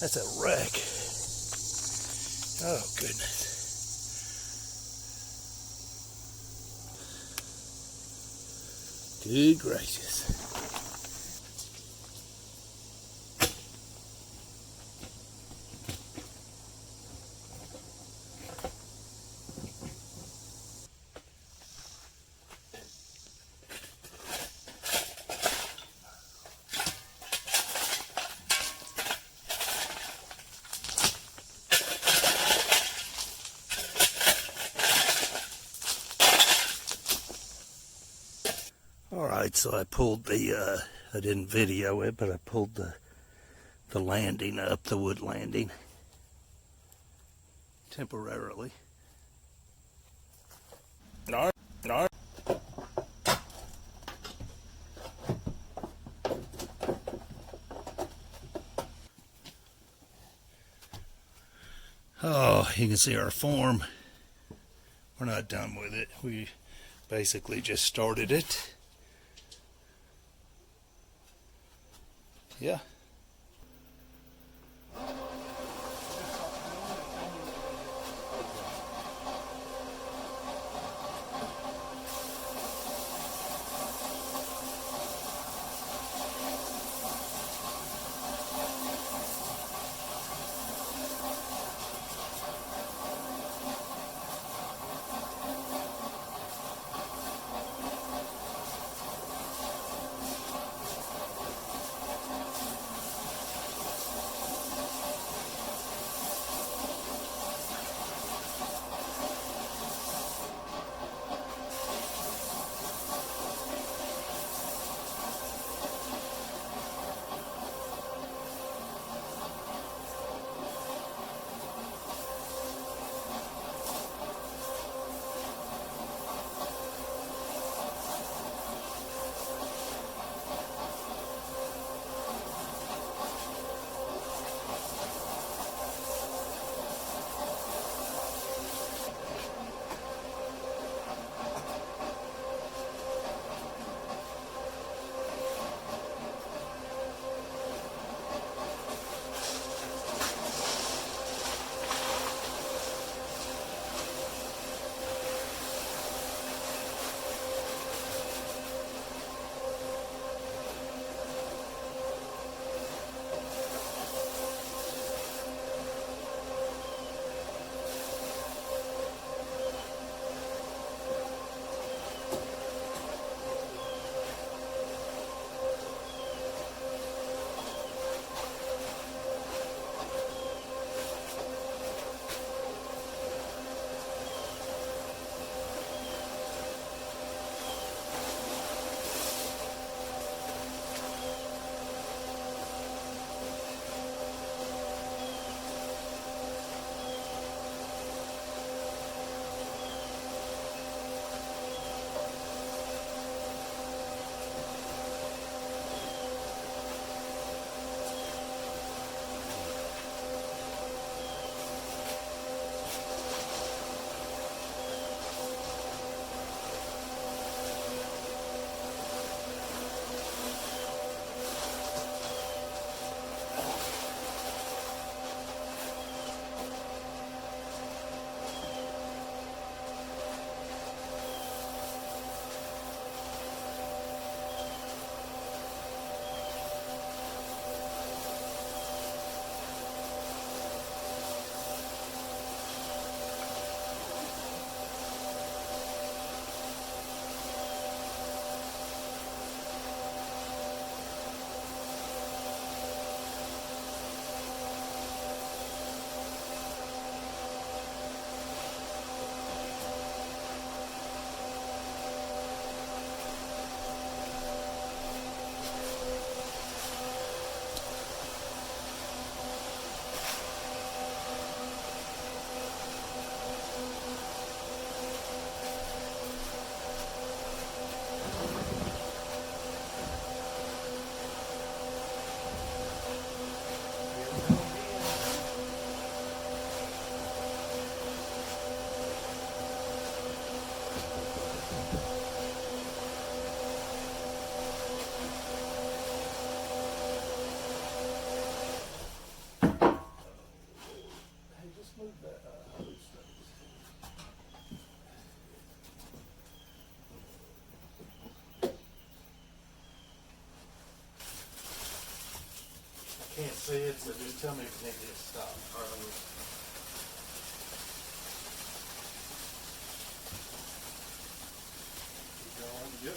That's a wreck. Oh, goodness. Good gracious. Alright, so I pulled the, I didn't video it, but I pulled the landing up, the wood landing, temporarily. No, no. Oh, you can see our form. We're not done with it. We basically just started it. Yeah. can't see it, so just tell me if you need to stop. All right, keep going. Yep.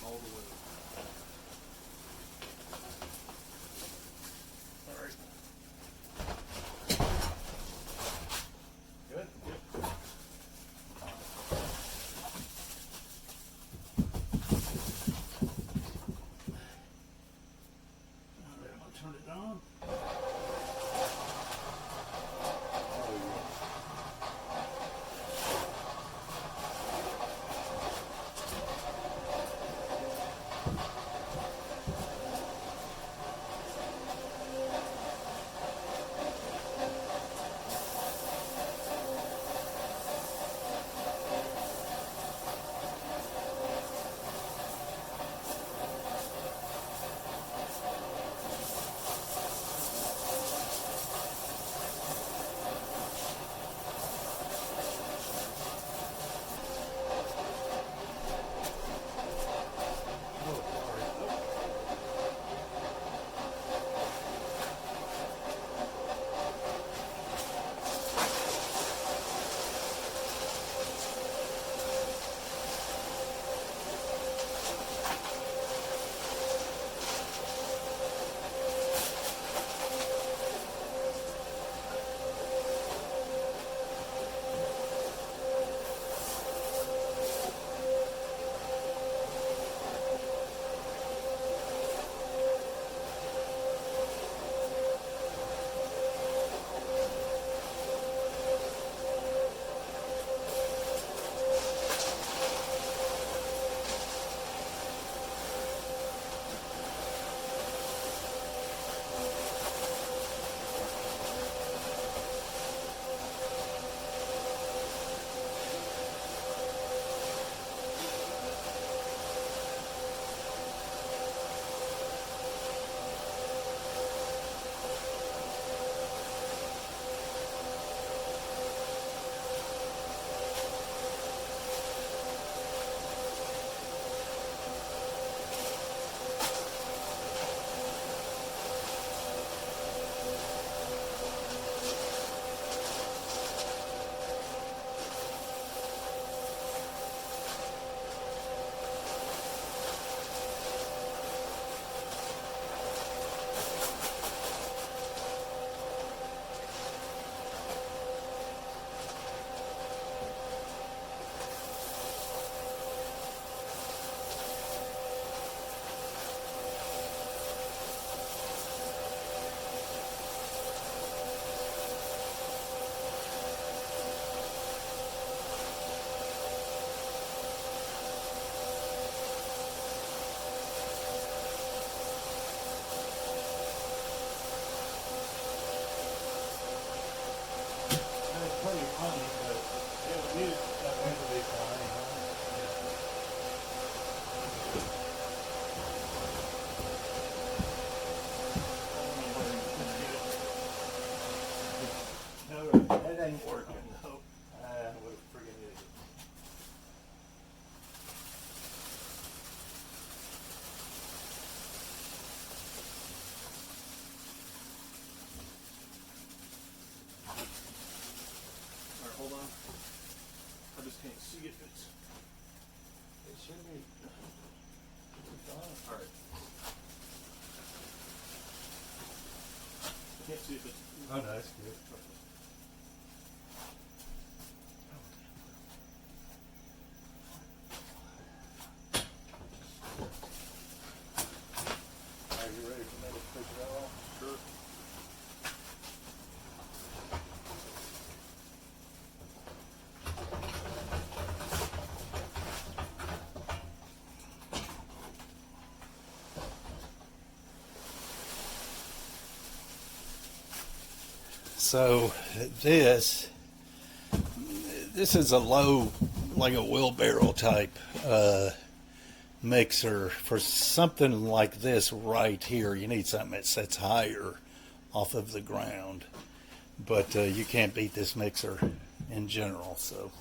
All the way. All right. Good. Yep. Alright, I'm gonna turn it on. Pretty funny, but it needed that wind to be fine, huh? No, that ain't working. No. What a friggin' idiot. Alright, hold on. I just can't see if it's. It should be. Alright. I can't see if it's. Oh, no, that's good. Are you ready for me to push it off? Sure. So this is a low, like a wheelbarrow type mixer. For something like this right here, you need something that sits higher off of the ground. But you can't beat this mixer in general. So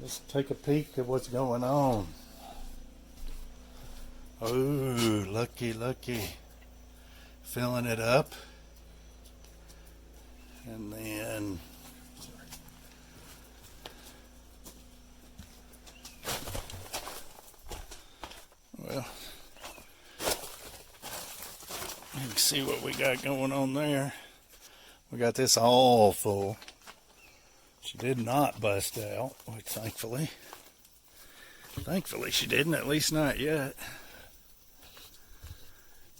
let's take a peek at what's going on. Oh, lucky, lucky. Filling it up. And then well, you can see what we got going on there. We got this all full. She did not bust out, which thankfully she didn't, at least not yet.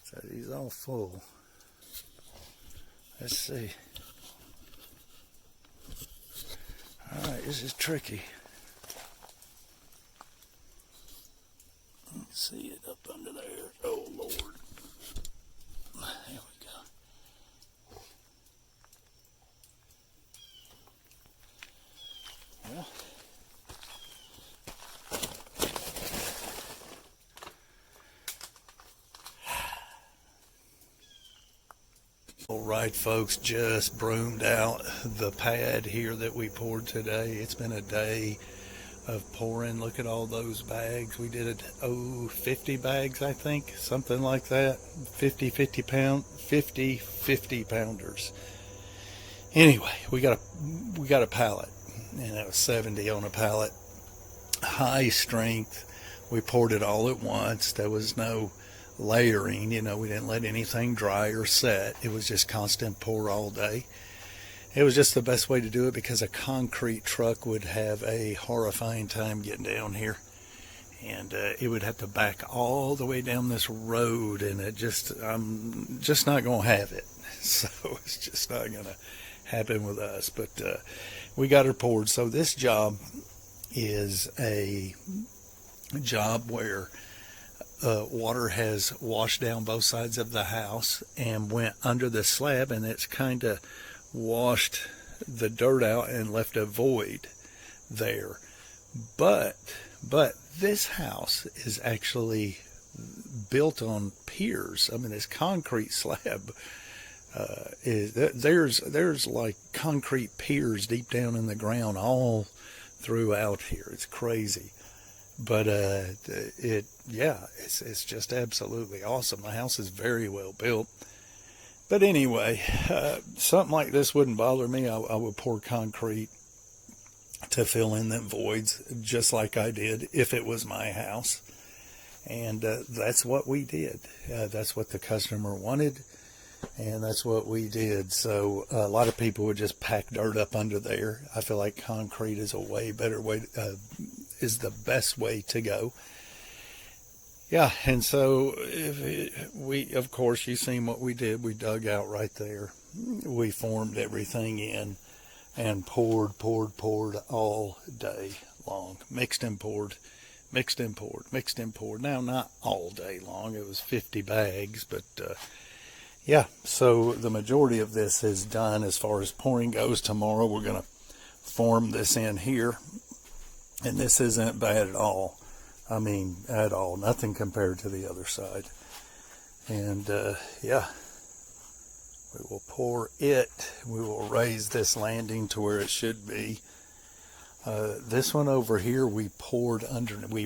So these all full. Let's see. Alright, this is tricky. Let's see it up under there. Oh Lord. There we go. Well. Alright folks, just broomed out the pad here that we poured today. It's been a day of pouring. Look at all those bags. We did 50 bags, I think, something like that. 50 pounders. Anyway, we got a pallet, and that was 70 on a pallet. High strength. We poured it all at once. There was no layering, we didn't let anything dry or set. It was just constant pour all day. It was just the best way to do it because a concrete truck would have a horrifying time getting down here, and it would have to back all the way down this road, and I'm just not going to have it. So it's just not going to happen with us. But we got her poured. So this job is a job where water has washed down both sides of the house and went under the slab, and it's kind of washed the dirt out and left a void there. But this house is actually built on piers. I mean, this concrete slab there's like concrete piers deep down in the ground all throughout here. It's crazy. But it's just absolutely awesome. The house is very well built. But anyway, something like this wouldn't bother me. I would pour concrete to fill in them voids, just like I did if it was my house. And that's what we did. That's what the customer wanted, and that's what we did. So a lot of people would just pack dirt up under there. I feel like concrete is a way better way, is the best way to go. Yeah, and so of course, you've seen what we did. We dug out right there. We formed everything in and poured all day long. Mixed and poured. Now, not all day long. It was 50 bags, but yeah, so the majority of this is done as far as pouring goes. Tomorrow we're going to form this in here, and this isn't bad at all. I mean, at all. Nothing compared to the other side. And yeah, we will pour it. We will raise this landing to where it should be. This one over here, we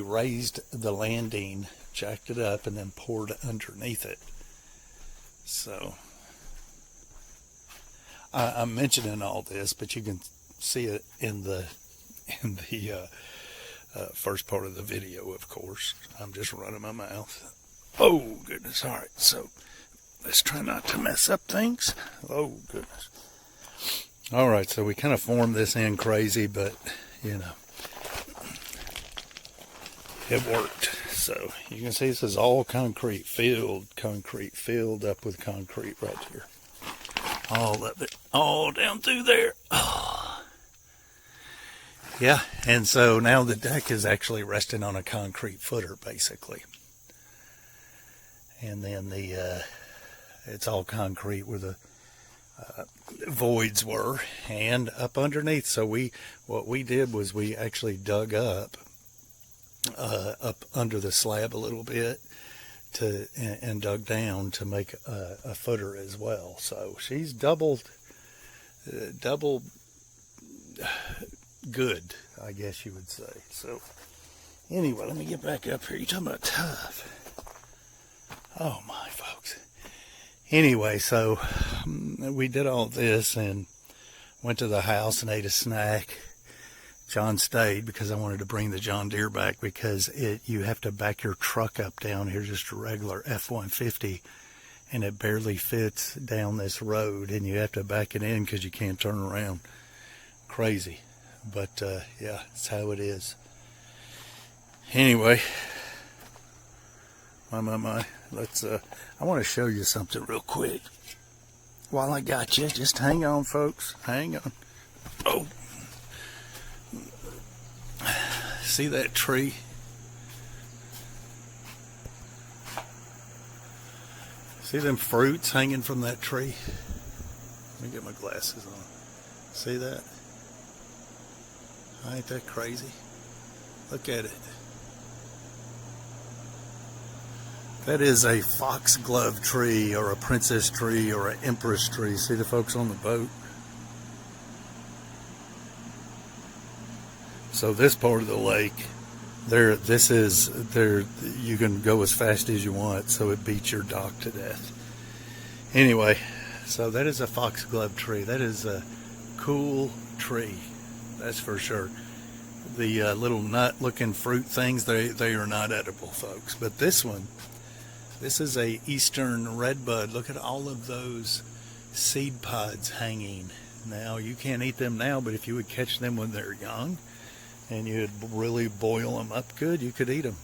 raised the landing, jacked it up, and then poured underneath it. So I'm mentioning all this, but you can see it in the first part of the video, of course. I'm just running my mouth. Oh, goodness. All right, so let's try not to mess up things. Oh, goodness. All right, so we kind of formed this in crazy, but, it worked. So you can see this is all concrete filled up with concrete right here. All of it, all down through there. Oh. Yeah, and so now the deck is actually resting on a concrete footer, basically. And then it's all concrete where the voids were, and up underneath. So what we did was we actually dug up under the slab a little bit and dug down to make a footer as well. So she's double good, I guess you would say. So anyway, let me get back up here. You're talking about tough. Oh my folks. Anyway, so we did all this and went to the house and ate a snack. John stayed because I wanted to bring the John Deere back, because you have to back your truck up down here, just a regular F-150, and it barely fits down this road, and you have to back it in because you can't turn around. Crazy. But yeah, it's how it is. Anyway, my. Let's. I want to show you something real quick. While I got you, just hang on, folks. Hang on. Oh, see that tree? See them fruits hanging from that tree? Let me get my glasses on. See that? Ain't that crazy? Look at it. That is a foxglove tree or a princess tree or an empress tree. See the folks on the boat? So this part of the lake, you can go as fast as you want, so it beats your dock to death. Anyway, so that is a foxglove tree. That is a cool tree, that's for sure. The little nut-looking fruit things, they are not edible, folks. But this one, this is a eastern redbud. Look at all of those seed pods hanging. Now, you can't eat them now, but if you would catch them when they're young and you'd really boil them up good, you could eat them.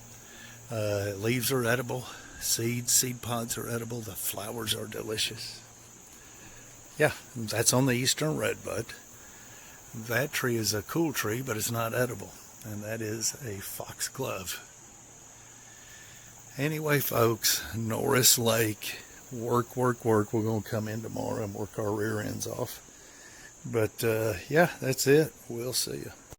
Leaves are edible. Seed pods are edible. The flowers are delicious. Yeah, that's on the eastern redbud. That tree is a cool tree, but it's not edible. And that is a foxglove. Anyway, folks, Norris Lake, work. We're going to come in tomorrow and work our rear ends off. But, yeah, that's it. We'll see you.